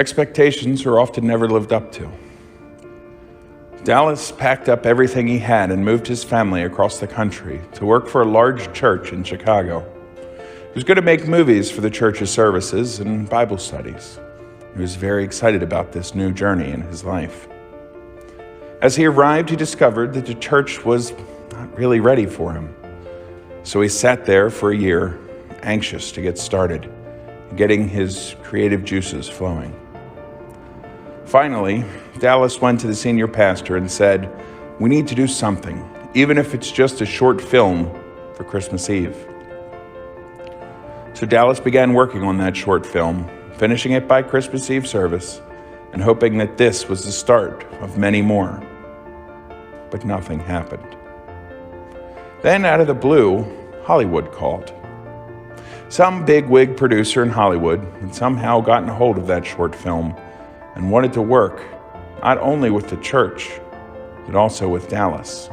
Expectations are often never lived up to. Dallas packed up everything he had and moved his family across the country to work for a large church in Chicago. He was going to make movies for the church's services and Bible studies. He was very excited about this new journey in his life. As he arrived, he discovered that the church was not really ready for him. So he sat there for a year, anxious to get started, getting his creative juices flowing. Finally, Dallas went to the senior pastor and said, "We need to do something, even if it's just a short film for Christmas Eve." So Dallas began working on that short film, finishing it by Christmas Eve service, and hoping that this was the start of many more. But nothing happened. Then, out of the blue, Hollywood called. Some big-wig producer in Hollywood had somehow gotten a hold of that short film and wanted to work not only with the church, but also with Dallas.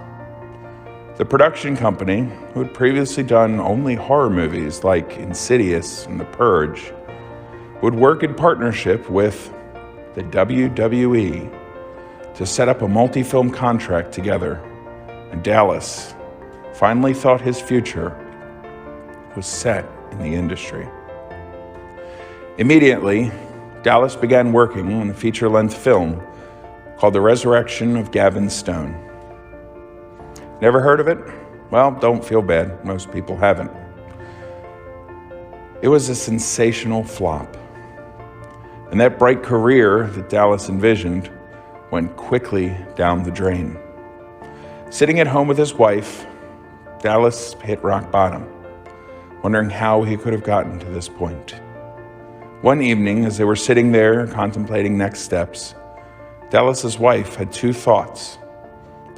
The production company, who had previously done only horror movies like Insidious and The Purge, would work in partnership with the WWE to set up a multi-film contract together, and Dallas finally thought his future was set in the industry. Immediately, Dallas began working on a feature-length film called The Resurrection of Gavin Stone. Never heard of it? Well, don't feel bad. Most people haven't. It was a sensational flop. And that bright career that Dallas envisioned went quickly down the drain. Sitting at home with his wife, Dallas hit rock bottom, wondering how he could have gotten to this point. One evening, as they were sitting there contemplating next steps, Dallas's wife had two thoughts: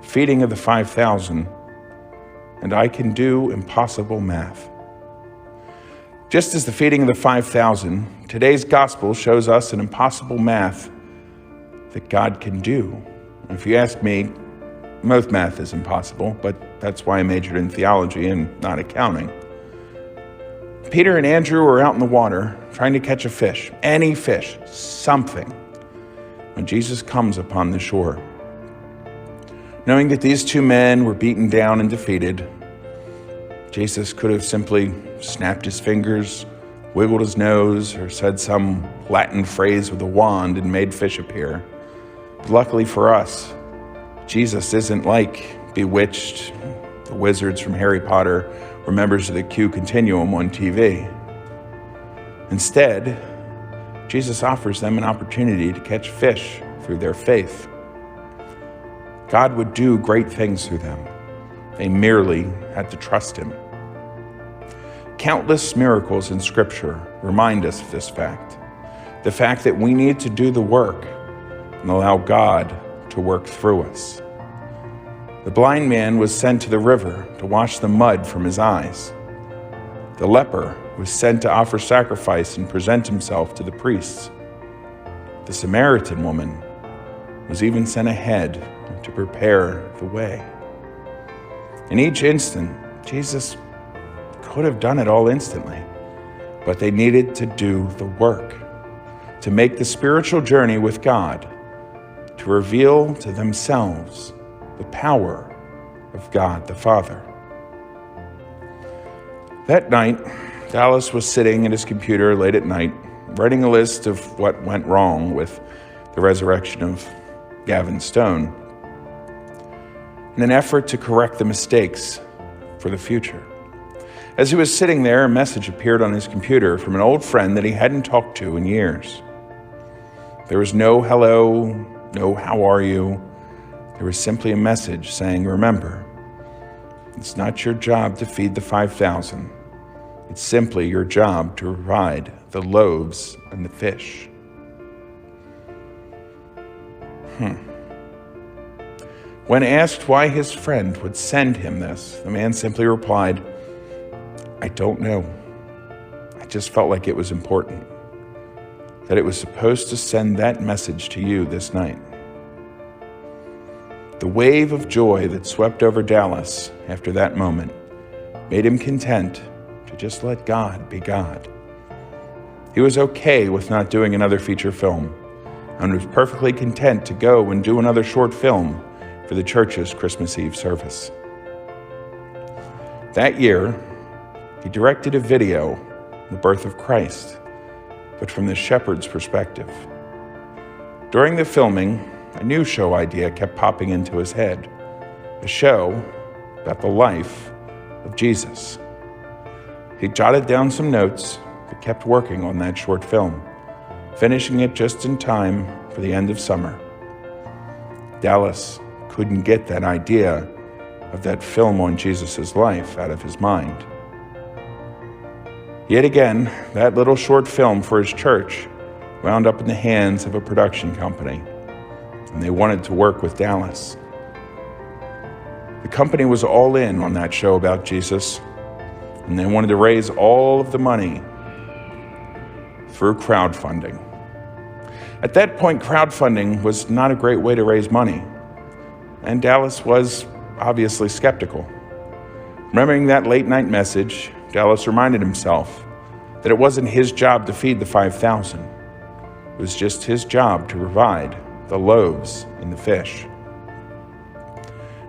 feeding of the 5,000, and I can do impossible math. Just as the feeding of the 5,000, today's gospel shows us an impossible math that God can do. And if you ask me, most math is impossible, but that's why I majored in theology and not accounting. Peter and Andrew were out in the water trying to catch a fish, any fish, something, when Jesus comes upon the shore. Knowing that these two men were beaten down and defeated, Jesus could have simply snapped his fingers, wiggled his nose, or said some Latin phrase with a wand and made fish appear. But luckily for us, Jesus isn't like Bewitched, the wizards from Harry Potter, or members of the Q Continuum on TV. Instead, Jesus offers them an opportunity to catch fish through their faith. God would do great things through them. They merely had to trust him. Countless miracles in Scripture remind us of this fact. The fact that we need to do the work and allow God to work through us. The blind man was sent to the river to wash the mud from his eyes. The leper was sent to offer sacrifice and present himself to the priests. The Samaritan woman was even sent ahead to prepare the way. In each instant, Jesus could have done it all instantly, but they needed to do the work, to make the spiritual journey with God, to reveal to themselves the power of God the Father. That night, Dallas was sitting at his computer late at night, writing a list of what went wrong with the resurrection of Gavin Stone, in an effort to correct the mistakes for the future. As he was sitting there, a message appeared on his computer from an old friend that he hadn't talked to in years. There was no hello, no how are you. There was simply a message saying, remember, it's not your job to feed the 5,000. It's simply your job to provide the loaves and the fish. When asked why his friend would send him this, the man simply replied, I don't know. I just felt like it was important, that it was supposed to send that message to you this night. The wave of joy that swept over Dallas after that moment made him content to just let God be God. He was okay with not doing another feature film, and was perfectly content to go and do another short film for the church's Christmas Eve service. That year, he directed a video on the birth of Christ, but from the shepherd's perspective. During the filming, a new show idea kept popping into his head, a show about the life of Jesus. He jotted down some notes but kept working on that short film, finishing it just in time for the end of summer. Dallas couldn't get that idea of that film on Jesus' life out of his mind. Yet again, that little short film for his church wound up in the hands of a production company, and they wanted to work with Dallas. The company was all in on that show about Jesus, and they wanted to raise all of the money through crowdfunding. At that point, crowdfunding was not a great way to raise money, and Dallas was obviously skeptical. Remembering that late-night message, Dallas reminded himself that it wasn't his job to feed the 5,000. It was just his job to provide the loaves and the fish.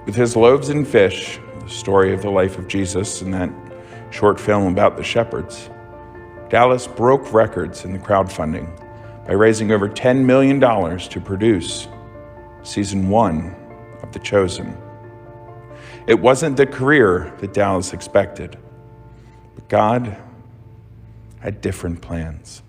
With his loaves and fish, the story of the life of Jesus and that short film about the shepherds, Dallas broke records in the crowdfunding by raising over $10 million to produce season 1 of The Chosen. It wasn't the career that Dallas expected, but God had different plans.